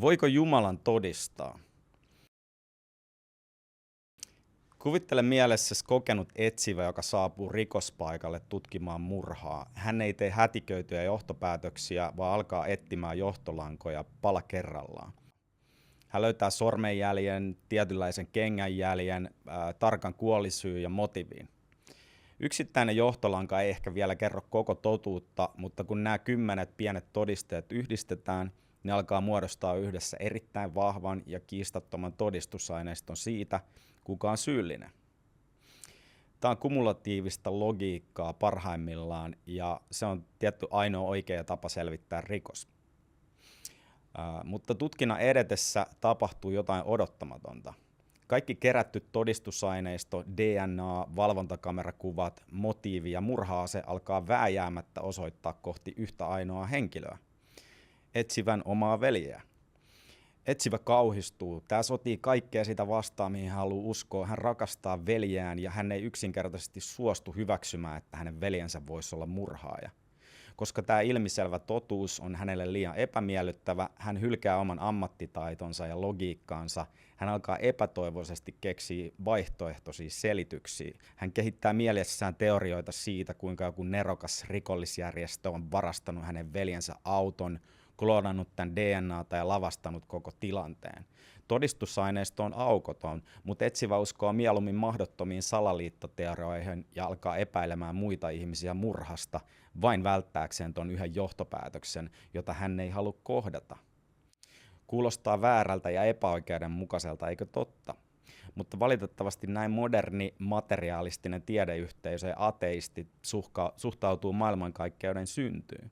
Voiko Jumalan todistaa? Kuvittele mielessäsi kokenut etsivä, joka saapuu rikospaikalle tutkimaan murhaa. Hän ei tee hätiköityjä johtopäätöksiä, vaan alkaa etsimään johtolankoja pala kerrallaan. Hän löytää sormenjäljen, tietynlaisen kengänjäljen, tarkan kuolisyyn ja motiivin. Yksittäinen johtolanka ei ehkä vielä kerro koko totuutta, mutta kun nämä 10 pienet todisteet yhdistetään, ne alkaa muodostaa yhdessä erittäin vahvan ja kiistattoman todistusaineiston siitä, kuka on syyllinen. Tämä on kumulatiivista logiikkaa parhaimmillaan ja se on tietty ainoa oikea tapa selvittää rikos. Mutta tutkinnan edetessä tapahtuu jotain odottamatonta. Kaikki kerätty todistusaineisto, DNA, valvontakamerakuvat, motiivi ja murha-ase alkaa vääjäämättä osoittaa kohti yhtä ainoaa henkilöä, etsivän omaa veljeä. Etsivä kauhistuu. Tämä sotii kaikkea sitä vastaan, mihin hän haluaa uskoa. Hän rakastaa veljään ja hän ei yksinkertaisesti suostu hyväksymään, että hänen veljensä voisi olla murhaaja. Koska tämä ilmiselvä totuus on hänelle liian epämiellyttävä, hän hylkää oman ammattitaitonsa ja logiikkaansa. Hän alkaa epätoivoisesti keksiä vaihtoehtoisia selityksiä. Hän kehittää mielessään teorioita siitä, kuinka joku nerokas rikollisjärjestö on varastanut hänen veljensä auton, kloonannut tämän DNAta ja lavastanut koko tilanteen. Todistusaineisto on aukoton, mutta etsivä uskoo mieluummin mahdottomiin salaliittoteorioihin ja alkaa epäilemään muita ihmisiä murhasta vain välttääkseen ton yhden johtopäätöksen, jota hän ei halua kohdata. Kuulostaa väärältä ja epäoikeudenmukaiselta, eikö totta? Mutta valitettavasti näin moderni materialistinen tiedeyhteisö ja ateistit suhtautuu maailmankaikkeuden syntyyn.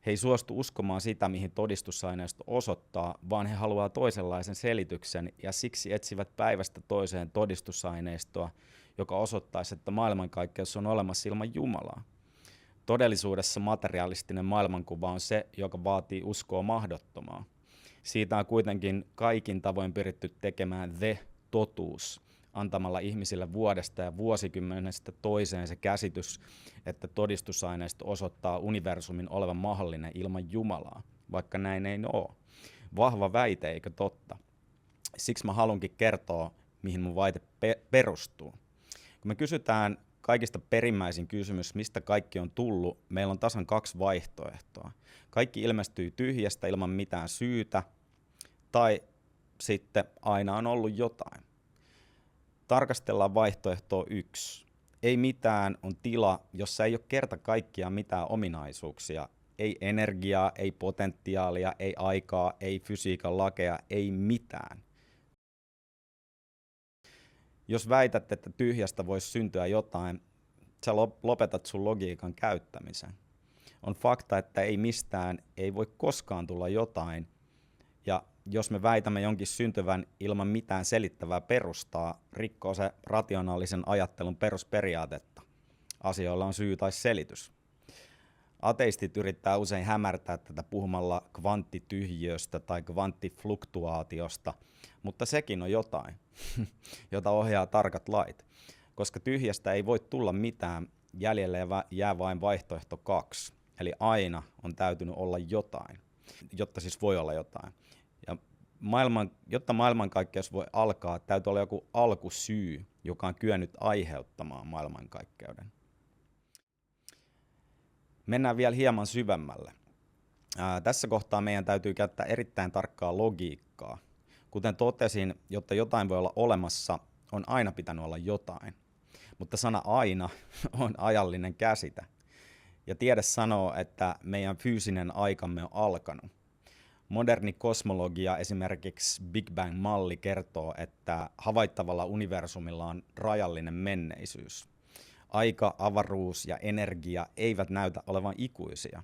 He ei suostu uskomaan sitä, mihin todistusaineisto osoittaa, vaan he haluaa toisenlaisen selityksen ja siksi etsivät päivästä toiseen todistusaineistoa, joka osoittaisi, että maailmankaikkeus on olemassa ilman Jumalaa. Todellisuudessa materialistinen maailmankuva on se, joka vaatii uskoa mahdottomaa. Siitä on kuitenkin kaikin tavoin pyritty tekemään totuus, antamalla ihmisille vuodesta ja vuosikymmenestä toiseen se käsitys, että todistusaineisto osoittaa universumin olevan mahdollinen ilman Jumalaa, vaikka näin ei ole. Vahva väite, eikö totta? Siksi mä haluankin kertoa, mihin mun väite perustuu. Kun me kysytään kaikista perimmäisin kysymys, mistä kaikki on tullut, meillä on tasan 2 vaihtoehtoa. Kaikki ilmestyy tyhjästä ilman mitään syytä, tai sitten aina on ollut jotain. Tarkastellaan vaihtoehtoa 1. Ei mitään on tila, jossa ei ole kerta kaikkiaan mitään ominaisuuksia. Ei energiaa, ei potentiaalia, ei aikaa, ei fysiikan lakeja, ei mitään. Jos väität, että tyhjästä voisi syntyä jotain, sä lopetat sun logiikan käyttämisen. On fakta, että ei mistään, ei voi koskaan tulla jotain. Ja jos me väitämme jonkin syntyvän ilman mitään selittävää perustaa, rikkoo se rationaalisen ajattelun perusperiaatetta. Asioilla on syy tai selitys. Ateistit yrittää usein hämärtää tätä puhumalla kvanttityhjiöstä tai kvanttifluktuaatiosta, mutta sekin on jotain, jota ohjaa tarkat lait. Koska tyhjästä ei voi tulla mitään, jäljelle jää vain vaihtoehto 2. Eli aina on täytynyt olla jotain, jotta siis voi olla jotain. Ja jotta maailmankaikkeus voi alkaa, täytyy olla joku alkusyy, joka on kyennyt aiheuttamaan maailmankaikkeuden. Mennään vielä hieman syvemmälle. Tässä kohtaa meidän täytyy käyttää erittäin tarkkaa logiikkaa. Kuten totesin, jotta jotain voi olla olemassa, on aina pitänyt olla jotain. Mutta sana aina on ajallinen käsite. Ja tiede sanoo, että meidän fyysinen aikamme on alkanut. Moderni kosmologia, esimerkiksi Big Bang-malli, kertoo, että havaittavalla universumilla on rajallinen menneisyys. Aika, avaruus ja energia eivät näytä olevan ikuisia.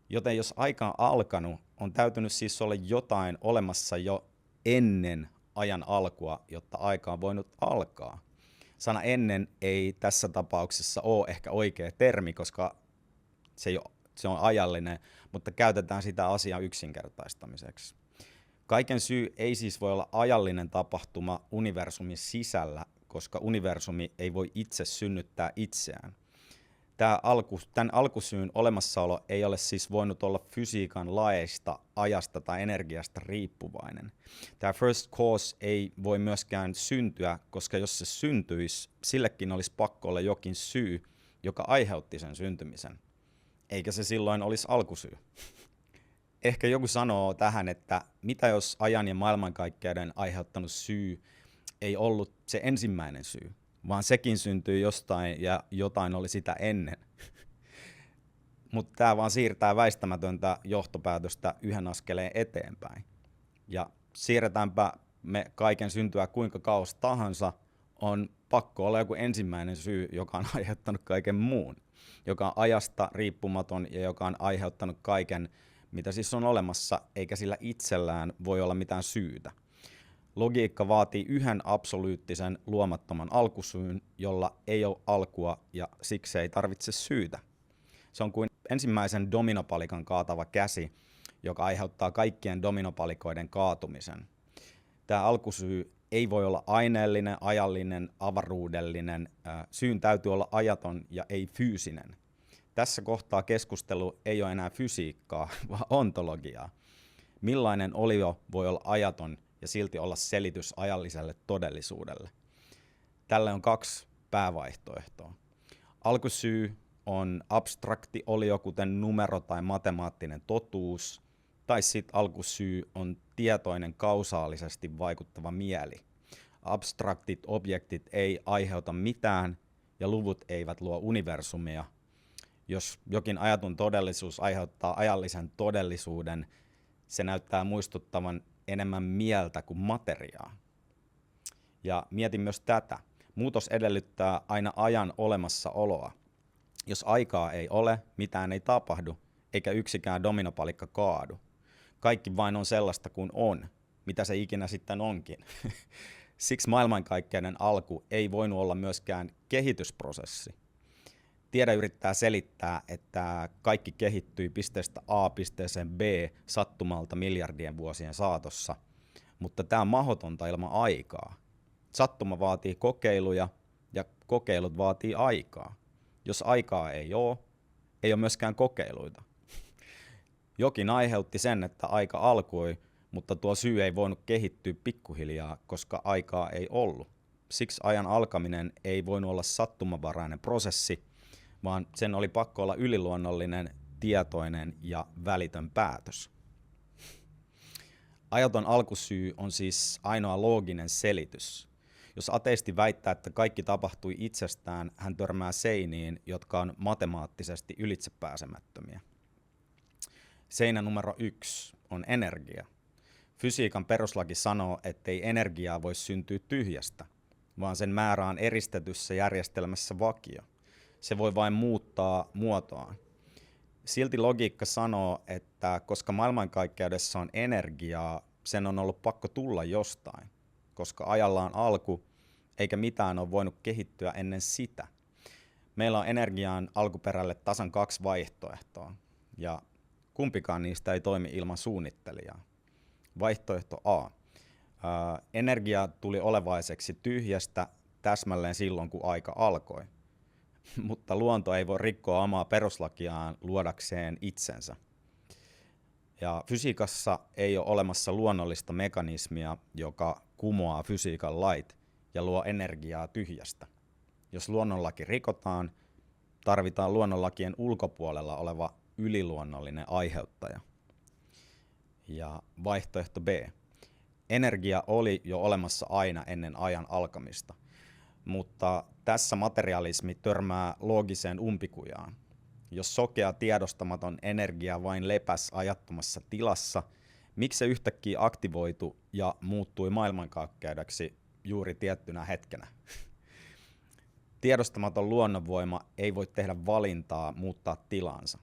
Joten jos aika on alkanut, on täytynyt siis olla jotain olemassa jo ennen ajan alkua, jotta aika on voinut alkaa. Sana ennen ei tässä tapauksessa ole ehkä oikea termi, koska se on ajallinen, mutta käytetään sitä asian yksinkertaistamiseksi. Kaiken syy ei siis voi olla ajallinen tapahtuma universumin sisällä, koska universumi ei voi itse synnyttää itseään. Tämän alkusyyn olemassaolo ei ole siis voinut olla fysiikan laeista, ajasta tai energiasta riippuvainen. Tämä first cause ei voi myöskään syntyä, koska jos se syntyisi, sillekin olisi pakko olla jokin syy, joka aiheutti sen syntymisen, eikä se silloin olisi alkusyy. Ehkä joku sanoo tähän, että mitä jos ajan ja maailmankaikkeuden aiheuttanut syy ei ollut se ensimmäinen syy, vaan sekin syntyi jostain ja jotain oli sitä ennen. Mutta tämä vaan siirtää väistämätöntä johtopäätöstä yhden askeleen eteenpäin. Ja siirretäänpä me kaiken syntyä kuinka kauas tahansa, on pakko olla joku ensimmäinen syy, joka on aiheuttanut kaiken muun, joka on ajasta riippumaton ja joka on aiheuttanut kaiken, mitä siis on olemassa, eikä sillä itsellään voi olla mitään syytä. Logiikka vaatii yhden absoluuttisen luomattoman alkusyyn, jolla ei ole alkua ja siksi ei tarvitse syytä. Se on kuin ensimmäisen dominopalikan kaatava käsi, joka aiheuttaa kaikkien dominopalikoiden kaatumisen. Tämä alkusyy ei voi olla aineellinen, ajallinen, avaruudellinen. Syyn täytyy olla ajaton ja ei fyysinen. Tässä kohtaa keskustelu ei ole enää fysiikkaa, vaan ontologiaa. Millainen olio voi olla ajaton ja silti olla selitys ajalliselle todellisuudelle? Tälle on kaksi päävaihtoehtoa. Alkusyy on abstrakti olio, kuten numero tai matemaattinen totuus, tai sitten alkusyy on tietoinen kausaalisesti vaikuttava mieli. Abstraktit objektit ei aiheuta mitään ja luvut eivät luo universumia. Jos jokin ajatun todellisuus aiheuttaa ajallisen todellisuuden, se näyttää muistuttavan enemmän mieltä kuin materiaa. Ja mietin myös tätä. Muutos edellyttää aina ajan olemassaoloa. Jos aikaa ei ole, mitään ei tapahdu, eikä yksikään dominopalikka kaadu. Kaikki vain on sellaista kuin on, mitä se ikinä sitten onkin. Siksi maailmankaikkeuden alku ei voinut olla myöskään kehitysprosessi. Tiede yrittää selittää, että kaikki kehittyi pisteestä A pisteeseen B sattumalta miljardien vuosien saatossa, mutta tämä on mahdotonta ilman aikaa. Sattuma vaatii kokeiluja ja kokeilut vaatii aikaa. Jos aikaa ei ole myöskään kokeiluita. Jokin aiheutti sen, että aika alkoi, mutta tuo syy ei voinut kehittyä pikkuhiljaa, koska aikaa ei ollut. Siksi ajan alkaminen ei voinut olla sattumanvarainen prosessi, vaan sen oli pakko olla yliluonnollinen, tietoinen ja välitön päätös. Ajaton alkusyy on siis ainoa looginen selitys. Jos ateisti väittää, että kaikki tapahtui itsestään, hän törmää seiniin, jotka on matemaattisesti ylitsepääsemättömiä. Seinä numero 1 on energia. Fysiikan peruslaki sanoo, ettei energiaa voi syntyä tyhjästä, vaan sen määrä on eristetyssä järjestelmässä vakio. Se voi vain muuttaa muotoaan. Silti logiikka sanoo, että koska maailmankaikkeudessa on energiaa, sen on ollut pakko tulla jostain, koska ajalla on alku, eikä mitään ole voinut kehittyä ennen sitä. Meillä on energiaan alkuperälle tasan 2 vaihtoehtoa, ja kumpikaan niistä ei toimi ilman suunnittelijaa. Vaihtoehto A. Energia tuli olevaiseksi tyhjästä täsmälleen silloin, kun aika alkoi. Mutta luonto ei voi rikkoa omaa peruslakiaan luodakseen itsensä. Ja fysiikassa ei ole olemassa luonnollista mekanismia, joka kumoaa fysiikan lait ja luo energiaa tyhjästä. Jos luonnonlaki rikotaan, tarvitaan luonnonlakien ulkopuolella oleva yliluonnollinen aiheuttaja. Ja vaihtoehto B. Energia oli jo olemassa aina ennen ajan alkamista, mutta tässä materialismi törmää loogiseen umpikujaan. Jos sokea tiedostamaton energia vain lepäs ajattomassa tilassa, miksi se yhtäkkiä aktivoitu ja muuttui maailmankaukkeudeksi juuri tiettynä hetkenä? Tiedostamaton luonnonvoima ei voi tehdä valintaa muuttaa tilansa.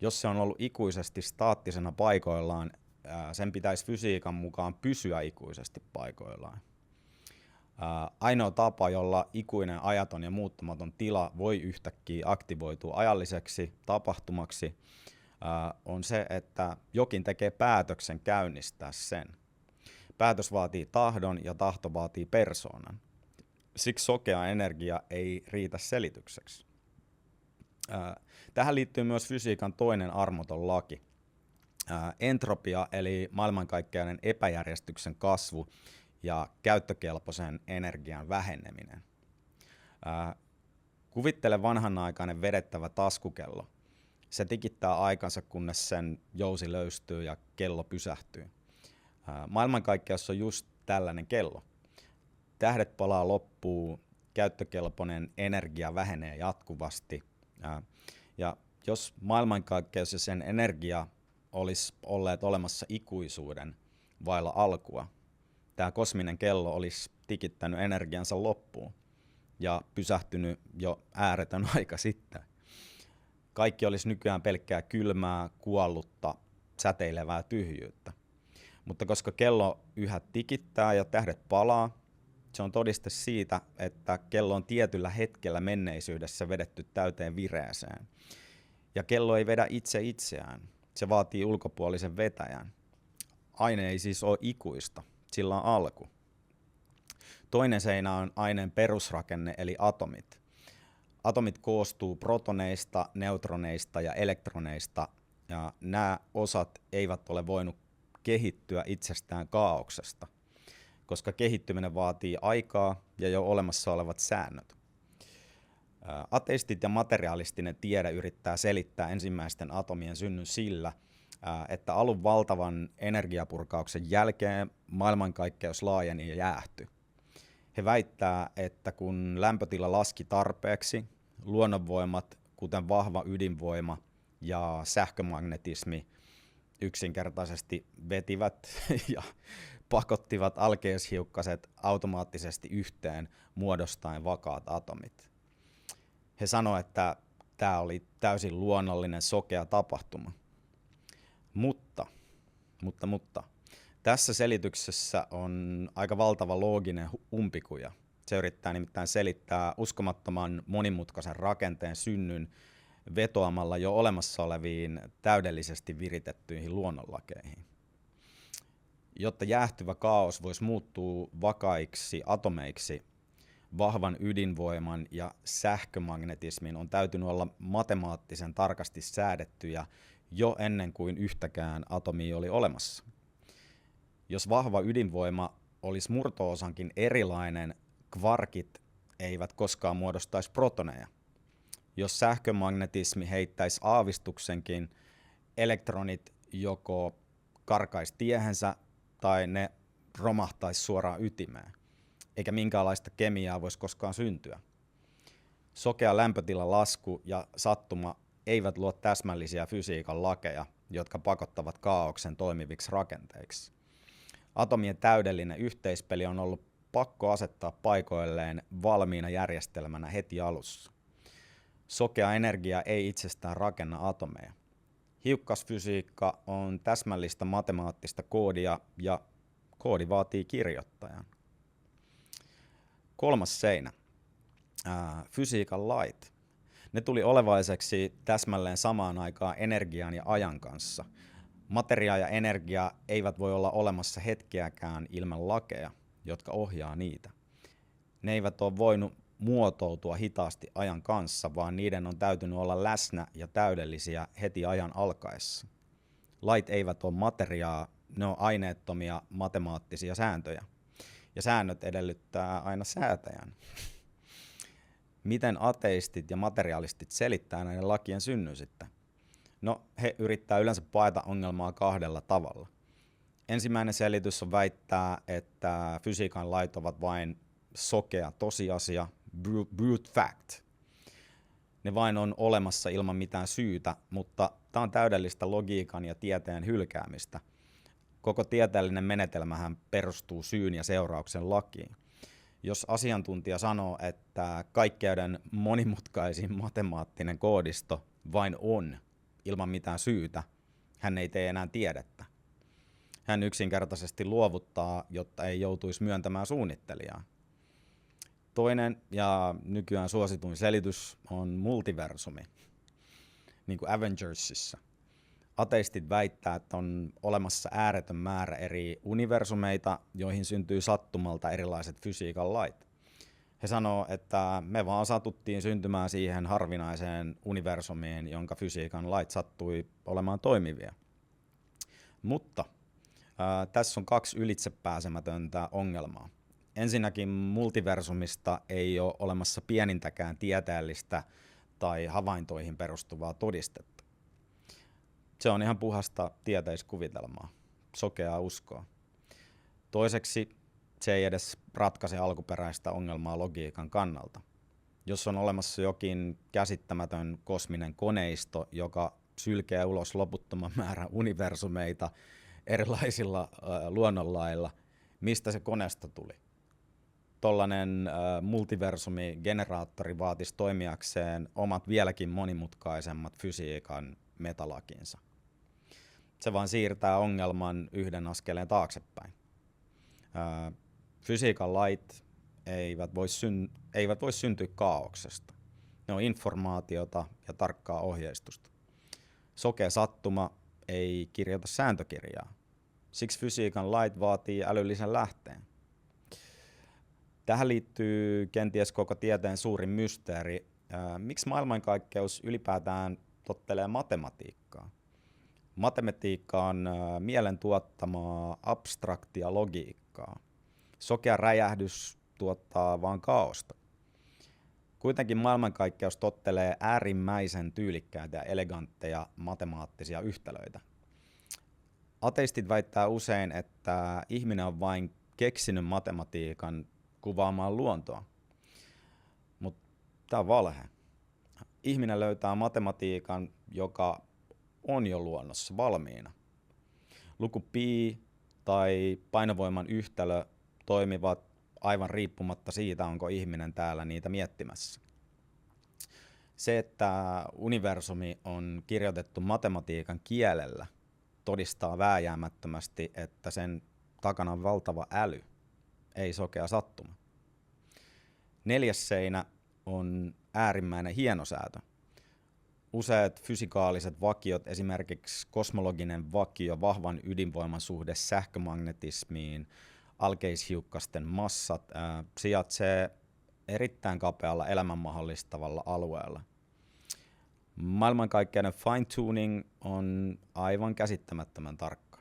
Jos se on ollut ikuisesti staattisena paikoillaan, sen pitäisi fysiikan mukaan pysyä ikuisesti paikoillaan. Ainoa tapa, jolla ikuinen ajaton ja muuttamaton tila voi yhtäkkiä aktivoitua ajalliseksi tapahtumaksi, on se, että jokin tekee päätöksen käynnistää sen. Päätös vaatii tahdon ja tahto vaatii persoonan. Siksi sokea energia ei riitä selitykseksi. Tähän liittyy myös fysiikan toinen armoton laki. Entropia eli maailmankaikkeuden epäjärjestyksen kasvu ja käyttökelpoisen energian väheneminen. Kuvittele vanhanaikainen vedettävä taskukello. Se tikittää aikansa, kunnes sen jousi löystyy ja kello pysähtyy. Maailmankaikkeus on just tällainen kello. Tähdet palaa loppuun, käyttökelpoinen energia vähenee jatkuvasti. Ja jos maailmankaikkeus ja sen energia olisi olleet olemassa ikuisuuden vailla alkua, tämä kosminen kello olisi tikittänyt energiansa loppuun ja pysähtynyt jo ääretön aika sitten. Kaikki olisi nykyään pelkkää kylmää, kuollutta, säteilevää tyhjyyttä. Mutta koska kello yhä tikittää ja tähdet palaa, se on todiste siitä, että kello on tietyllä hetkellä menneisyydessä vedetty täyteen vireeseen. Ja kello ei vedä itse itseään. Se vaatii ulkopuolisen vetäjän. Aine ei siis ole ikuista, sillä on alku. Toinen seinä on aineen perusrakenne eli atomit. Atomit koostuu protoneista, neutroneista ja elektroneista, ja nämä osat eivät ole voinut kehittyä itsestään kaauksesta, koska kehittyminen vaatii aikaa ja jo olemassa olevat säännöt. Ateistit ja materialistinen tiede yrittää selittää ensimmäisten atomien synnyn sillä, että alun valtavan energiapurkauksen jälkeen maailmankaikkeus laajeni ja jäähtyi. He väittää, että kun lämpötila laski tarpeeksi, luonnonvoimat, kuten vahva ydinvoima ja sähkömagnetismi, yksinkertaisesti vetivät ja pakottivat alkeishiukkaset automaattisesti yhteen muodostaen vakaat atomit. He sanoivat, että tämä oli täysin luonnollinen sokea tapahtuma. Mutta tässä selityksessä on aika valtava looginen umpikuja. Se yrittää nimittäin selittää uskomattoman monimutkaisen rakenteen synnyn vetoamalla jo olemassa oleviin täydellisesti viritettyihin luonnonlakeihin. Jotta jäähtyvä kaos voisi muuttua vakaiksi atomeiksi, vahvan ydinvoiman ja sähkömagnetismin on täytynyt olla matemaattisen tarkasti säädettyjä jo ennen kuin yhtäkään atomia oli olemassa. Jos vahva ydinvoima olisi murto-osankin erilainen, kvarkit eivät koskaan muodostaisi protoneja. Jos sähkömagnetismi heittäisi aavistuksenkin, elektronit joko karkaisi tiehensä tai ne romahtaisi suoraan ytimeen, eikä minkäänlaista kemiaa voisi koskaan syntyä. Sokea lämpötilan lasku ja sattuma eivät luo täsmällisiä fysiikan lakeja, jotka pakottavat kaaoksen toimiviksi rakenteiksi. Atomien täydellinen yhteispeli on ollut pakko asettaa paikoilleen valmiina järjestelmänä heti alussa. Sokea energia ei itsestään rakenna atomeja. Hiukkasfysiikka on täsmällistä matemaattista koodia ja koodi vaatii kirjoittajan. Kolmas seinä. Fysiikan lait. Ne tuli olevaiseksi täsmälleen samaan aikaan energian ja ajan kanssa. Materia ja energia eivät voi olla olemassa hetkeäkään ilman lakeja, jotka ohjaa niitä. Ne eivät ole voinut muotoutua hitaasti ajan kanssa, vaan niiden on täytynyt olla läsnä ja täydellisiä heti ajan alkaessa. Lait eivät ole materiaa, ne on aineettomia matemaattisia sääntöjä. Ja säännöt edellyttää aina säätäjän. Miten ateistit ja materialistit selittää näiden lakien synnyn sitten? No, he yrittää yleensä paeta ongelmaa kahdella tavalla. Ensimmäinen selitys on väittää, että fysiikan lait ovat vain sokea tosiasia, brute fact. Ne vain on olemassa ilman mitään syytä, mutta tämä on täydellistä logiikan ja tieteen hylkäämistä. Koko tieteellinen menetelmähän perustuu syyn ja seurauksen lakiin. Jos asiantuntija sanoo, että kaikkeuden monimutkaisin matemaattinen koodisto vain on ilman mitään syytä, hän ei tee enää tiedettä. Hän yksinkertaisesti luovuttaa, jotta ei joutuisi myöntämään suunnittelijaa. Toinen ja nykyään suosituin selitys on multiversumi, niin kuin Avengersissa. Ateistit väittää, että on olemassa ääretön määrä eri universumeita, joihin syntyy sattumalta erilaiset fysiikan lait. He sanoo, että me vaan satuttiin syntymään siihen harvinaiseen universumiin, jonka fysiikan lait sattui olemaan toimivia. Mutta tässä on kaksi ylitsepääsemätöntä ongelmaa. Ensinnäkin multiversumista ei ole olemassa pienintäkään tieteellistä tai havaintoihin perustuvaa todistetta. Se on ihan puhasta tieteiskuvitelmaa, sokeaa uskoa. Toiseksi se ei edes ratkaise alkuperäistä ongelmaa logiikan kannalta. Jos on olemassa jokin käsittämätön kosminen koneisto, joka sylkee ulos loputtoman määrän universumeita erilaisilla luonnonlailla, mistä se koneisto tuli? Tollainen multiversumigeneraattori vaatisi toimijakseen omat vieläkin monimutkaisemmat fysiikan metalakinsa. Se vaan siirtää ongelman yhden askeleen taaksepäin. Fysiikan lait eivät voi syntyä kaauksesta. Ne on informaatiota ja tarkkaa ohjeistusta. Sokea sattuma ei kirjoita sääntökirjaa. Siksi fysiikan lait vaatii älyllisen lähteen. Tähän liittyy kenties koko tieteen suurin mysteeri. Miksi maailmankaikkeus ylipäätään tottelee matematiikkaa? Matematiikka on mielen tuottamaa abstraktia logiikkaa. Sokea räjähdys tuottaa vaan kaaosta. Kuitenkin maailmankaikkeus tottelee äärimmäisen tyylikkäitä ja elegantteja matemaattisia yhtälöitä. Ateistit väittää usein, että ihminen on vain keksinyt matematiikan kuvaamaan luontoa. Mutta tämä on valhe. Ihminen löytää matematiikan, joka on jo luonnossa valmiina. Luku pi tai painovoiman yhtälö toimivat aivan riippumatta siitä, onko ihminen täällä niitä miettimässä. Se, että universumi on kirjoitettu matematiikan kielellä, todistaa vääjäämättömästi, että sen takana on valtava äly, ei sokea sattuma. Neljäs seinä on äärimmäinen hienosäätö. Useat fysikaaliset vakiot, esimerkiksi kosmologinen vakio, vahvan ydinvoiman suhde sähkömagnetismiin, alkeishiukkasten massat, sijaitsee erittäin kapealla elämän mahdollistavalla alueella. Maailmankaikkeuden fine-tuning on aivan käsittämättömän tarkka.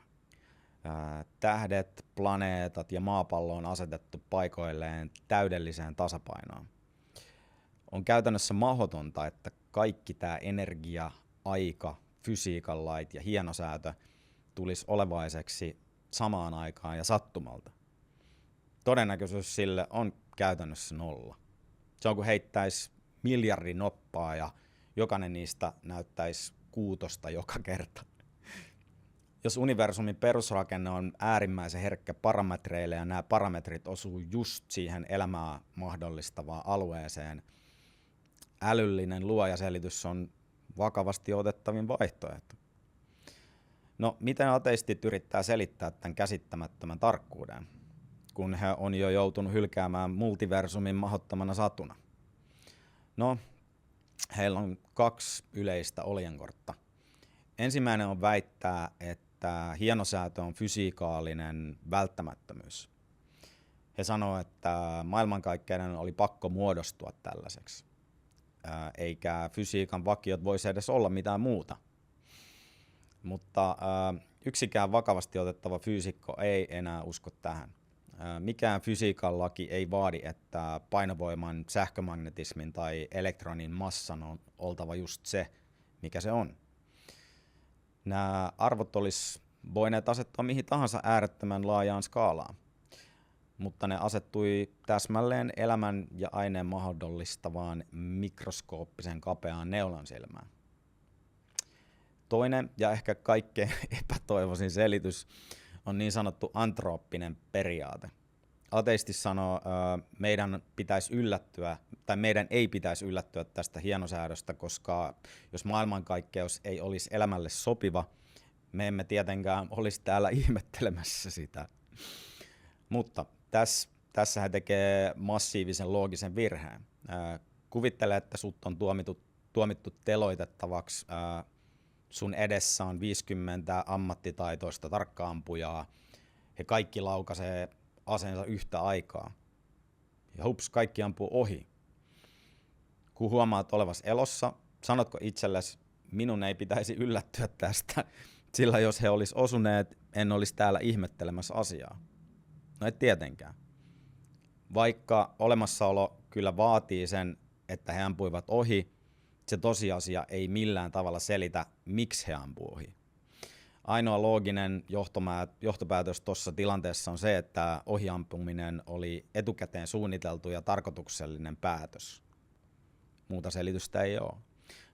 Tähdet, planeetat ja maapallo on asetettu paikoilleen täydelliseen tasapainoon. On käytännössä mahdotonta, että kaikki tämä energia, aika, fysiikan lait ja hienosäätö tulisi olevaiseksi samaan aikaan ja sattumalta. Todennäköisyys sille on käytännössä 0. Se on kuin heittäisi miljardi noppaa ja jokainen niistä näyttäisi 6 joka kerta. Jos universumin perusrakenne on äärimmäisen herkkä parametreille ja nämä parametrit osuu just siihen elämää mahdollistavaan alueeseen, älyllinen luojaselitys on vakavasti otettavin vaihtoehto. No, miten ateistit yrittää selittää tämän käsittämättömän tarkkuuden, kun he on jo joutunut hylkäämään multiversumin mahdottomana satuna? No, heillä on 2 yleistä oljenkortta. Ensimmäinen on väittää, että hienosäätö on fysikaalinen välttämättömyys. He sanoo, että maailmankaikkeuden oli pakko muodostua tällaiseksi, eikä fysiikan vakiot voisi edes olla mitään muuta. Mutta yksikään vakavasti otettava fyysikko ei enää usko tähän. Mikään fysiikan laki ei vaadi, että painovoiman, sähkömagnetismin tai elektronin massan on oltava just se, mikä se on. Nämä arvot olisi voineet asettua mihin tahansa äärettömän laajaan skaalaan, mutta ne asettui täsmälleen elämän ja aineen mahdollistavaan mikroskooppisen kapeaan neulansilmään. Toinen ja ehkä kaikkein epätoivoisin selitys on niin sanottu antrooppinen periaate. Ateisti sanoo, meidän ei pitäisi yllättyä tästä hienosäädöstä, koska jos maailmankaikkeus ei olisi elämälle sopiva, me emme tietenkään olisi täällä ihmettelemässä sitä. Mutta tässä hän tekee massiivisen loogisen virheen. Kuvittele, että sut on tuomittu teloitettavaksi. Sun edessä on 50 ammattitaitoista tarkkaampujaa. He kaikki laukaisee aseensa yhtä aikaa. ja hups, kaikki ampuu ohi. Kun huomaat olevas elossa, sanotko itsellesi, minun ei pitäisi yllättyä tästä, sillä jos he olisi osuneet, en olisi täällä ihmettelemässä asiaa. No et tietenkään. Vaikka olemassaolo kyllä vaatii sen, että he ampuivat ohi, se tosiasia ei millään tavalla selitä, miksi he ampuivat ohi. Ainoa looginen johtopäätös tuossa tilanteessa on se, että ohiampuminen oli etukäteen suunniteltu ja tarkoituksellinen päätös. Muuta selitystä ei ole.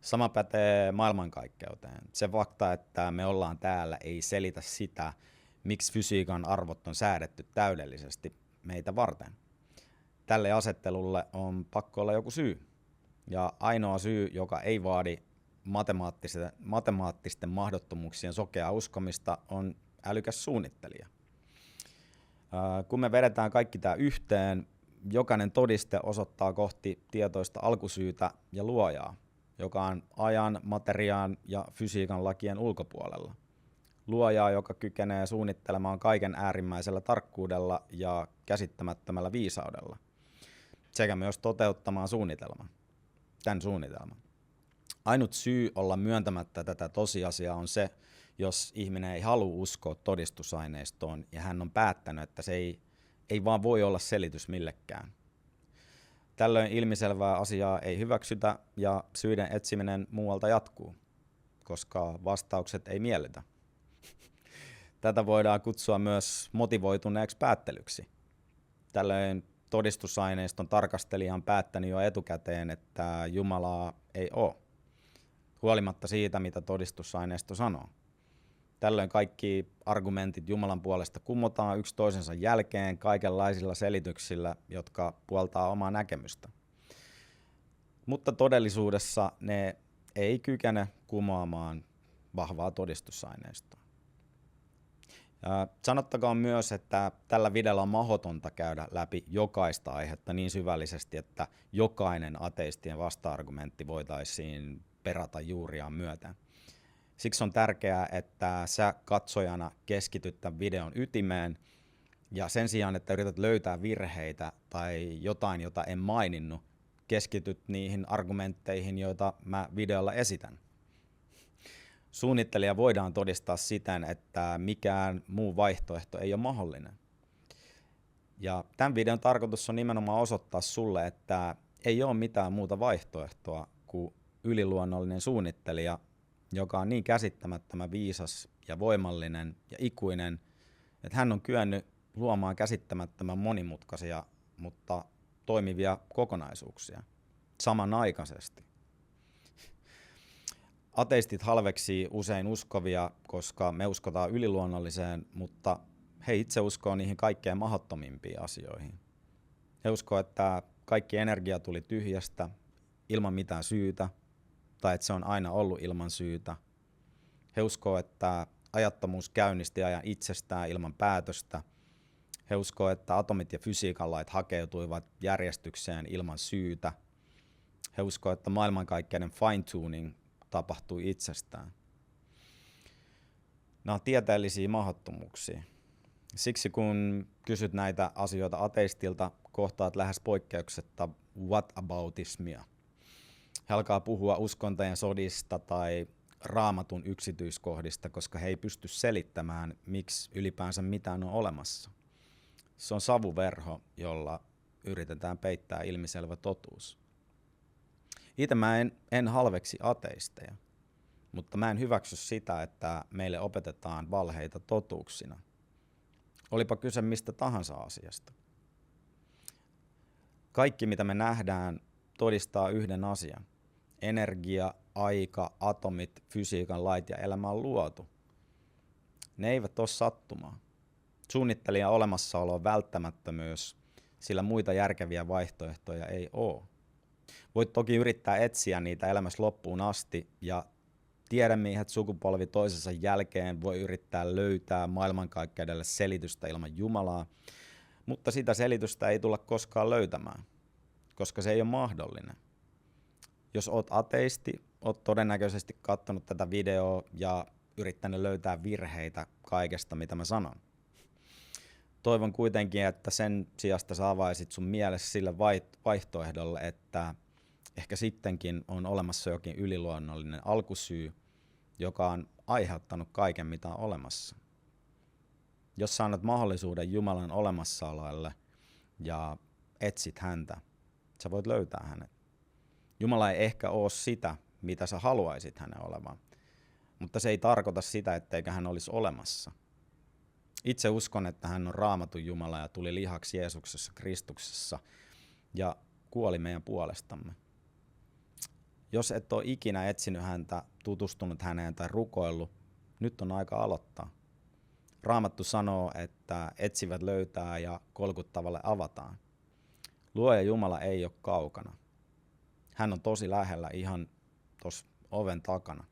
Sama pätee maailmankaikkeuteen. Se fakta, että me ollaan täällä, ei selitä sitä, miksi fysiikan arvot on säädetty täydellisesti meitä varten. Tälle asettelulle on pakko olla joku syy. Ja ainoa syy, joka ei vaadi matemaattisten mahdottomuuksien sokeaa uskomista, on älykäs suunnittelija. Kun me vedetään kaikki tämä yhteen, jokainen todiste osoittaa kohti tietoista alkusyytä ja luojaa, joka on ajan, materiaan ja fysiikan lakien ulkopuolella. Luojaa, joka kykenee suunnittelemaan kaiken äärimmäisellä tarkkuudella ja käsittämättömällä viisaudella, sekä myös toteuttamaan tämän suunnitelman. Ainut syy olla myöntämättä tätä tosiasiaa on se, jos ihminen ei halua uskoa todistusaineistoon ja hän on päättänyt, että se ei vaan voi olla selitys millekään. Tällöin ilmiselvää asiaa ei hyväksytä ja syiden etsiminen muualta jatkuu, koska vastaukset ei miellytä. Tätä voidaan kutsua myös motivoituneeksi päättelyksi. Tällöin todistusaineiston tarkastelija on päättänyt jo etukäteen, että Jumalaa ei ole, huolimatta siitä, mitä todistusaineisto sanoo. Tällöin kaikki argumentit Jumalan puolesta kumotaan yksi toisensa jälkeen kaikenlaisilla selityksillä, jotka puoltaa omaa näkemystä. Mutta todellisuudessa ne ei kykene kumoamaan vahvaa todistusaineistoa. Sanottakoon myös, että tällä videolla on mahdotonta käydä läpi jokaista aihetta niin syvällisesti, että jokainen ateistien vasta-argumentti voitaisiin perata juuriaan myöten. Siksi on tärkeää, että sä katsojana keskityt tämän videon ytimeen ja sen sijaan, että yrität löytää virheitä tai jotain, jota en maininnut, keskityt niihin argumentteihin, joita mä videolla esitän. Suunnittelija voidaan todistaa siten, että mikään muu vaihtoehto ei ole mahdollinen. Ja tämän videon tarkoitus on nimenomaan osoittaa sulle, että ei ole mitään muuta vaihtoehtoa kuin yliluonnollinen suunnittelija, joka on niin käsittämättömän viisas ja voimallinen ja ikuinen, että hän on kyennyt luomaan käsittämättömän monimutkaisia, mutta toimivia kokonaisuuksia samanaikaisesti. Ateistit halveksii usein uskovia, koska me uskotaan yliluonnolliseen, mutta he itse uskoo niihin kaikkein mahdottomimpiin asioihin. He uskoo, että kaikki energia tuli tyhjästä, ilman mitään syytä, tai että se on aina ollut ilman syytä. He uskoo, että ajattomuus käynnisti ajan itsestään ilman päätöstä. He uskoo, että atomit ja fysiikan lait hakeutuivat järjestykseen ilman syytä. He uskoo, että maailmankaikkeuden fine-tuning tapahtui itsestään. Nämä on tieteellisiä mahdottomuuksia. Siksi kun kysyt näitä asioita ateistilta, kohtaat lähes poikkeuksetta whataboutismia. He alkaa puhua uskontojen sodista tai raamatun yksityiskohdista, koska he ei pysty selittämään, miksi ylipäänsä mitään on olemassa. Se on savuverho, jolla yritetään peittää ilmiselvä totuus. Itse mä en halveksi ateisteja, mutta mä en hyväksy sitä, että meille opetetaan valheita totuuksina. Olipa kyse mistä tahansa asiasta. Kaikki, mitä me nähdään, todistaa yhden asian. Energia, aika, atomit, fysiikan lait ja elämä on luotu. Ne eivät ole sattumaa. Suunnittelijan olemassaolo on välttämättömyys, sillä muita järkeviä vaihtoehtoja ei ole. Voit toki yrittää etsiä niitä elämässä loppuun asti, ja tiedemiehet sukupolvi toisensa jälkeen voi yrittää löytää maailmankaikkeudelle selitystä ilman Jumalaa, mutta sitä selitystä ei tulla koskaan löytämään, koska se ei ole mahdollinen. Jos oot ateisti, oot todennäköisesti katsonut tätä videoa ja yrittänyt löytää virheitä kaikesta, mitä mä sanon. Toivon kuitenkin, että sen sijasta sä avaisit sun mielessä sille vaihtoehdolle, että ehkä sittenkin on olemassa jokin yliluonnollinen alkusyy, joka on aiheuttanut kaiken, mitä on olemassa. Jos sä annat mahdollisuuden Jumalan olemassaololle ja etsit häntä, sä voit löytää hänet. Jumala ei ehkä ole sitä, mitä sä haluaisit hänen olevan, mutta se ei tarkoita sitä, etteikö hän olisi olemassa. Itse uskon, että hän on Raamatun Jumala ja tuli lihaksi Jeesuksessa Kristuksessa ja kuoli meidän puolestamme. Jos et ole ikinä etsinyt häntä, tutustunut häneen tai rukoillut, nyt on aika aloittaa. Raamattu sanoo, että etsivät löytää ja kolkuttavalle avataan. Luoja Jumala ei ole kaukana. Hän on tosi lähellä ihan tuossa oven takana.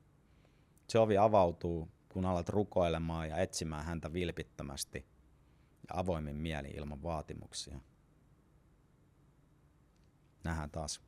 Se ovi avautuu, kun alat rukoilemaan ja etsimään häntä vilpittömästi ja avoimin mieli ilman vaatimuksia. Nähdään taas.